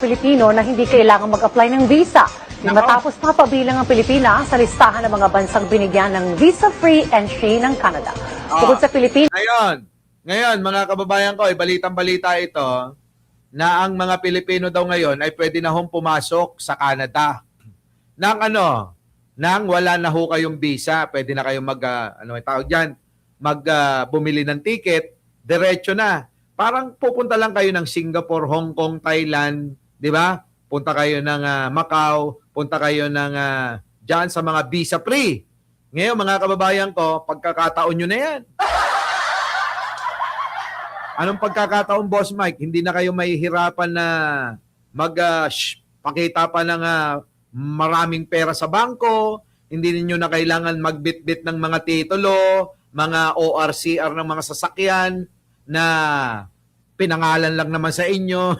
Pilipino na hindi kailangan mag-apply ng visa. Matapos mapabilang ang Pilipinas sa listahan ng mga bansang binigyan ng visa-free entry ng Canada. Bukod sa Pilipinas, Ngayon, mga kababayan ko, balitang-balita ito na ang mga Pilipino daw ngayon ay pwede na hong pumasok sa Canada. Nang wala na ho kayong visa, pwede na kayong bumili ng ticket, diretso na. Parang pupunta lang kayo ng Singapore, Hong Kong, Thailand, di ba? Punta kayo ng Macau, punta kayo ng dyan sa mga visa-free. Ngayon, mga kababayan ko, pagkakataon nyo na yan. Anong pagkakataon, Boss Mike? Hindi na kayo mahihirapan na pakita pa ng maraming pera sa bangko, hindi ninyo na kailangan magbitbit ng mga titulo, mga ORCR ng mga sasakyan na pinangalan lang naman sa inyo.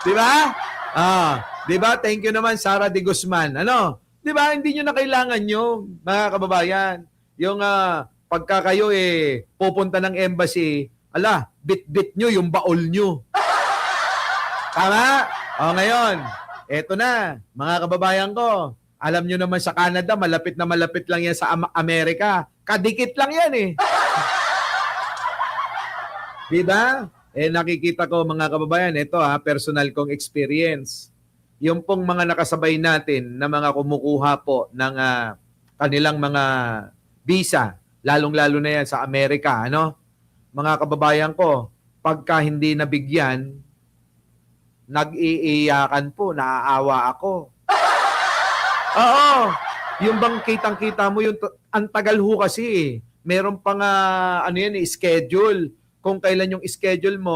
Di ba? Di ba? Thank you naman, Sara de Guzman. Di ba? Hindi nyo na kailangan yung mga kababayan. Yung pagka kayo pupunta ng embassy, bit-bit nyo yung baol nyo. Tama? Ngayon, eto na, mga kababayan ko. Alam nyo naman sa Canada, malapit na malapit lang yan sa Amerika. Kadikit lang yan Diba? Nakikita ko mga kababayan, ito personal kong experience. Yung pong mga nakasabay natin na mga kumukuha po ng kanilang mga visa, lalong-lalo na yan sa Amerika, Mga kababayan ko, pagka hindi nabigyan, nag-iiyakan po, naaawa ako. Oo, yung bang kitang-kita mo, ang tagal ho kasi Meron pang schedule. Kung kailan yung schedule mo,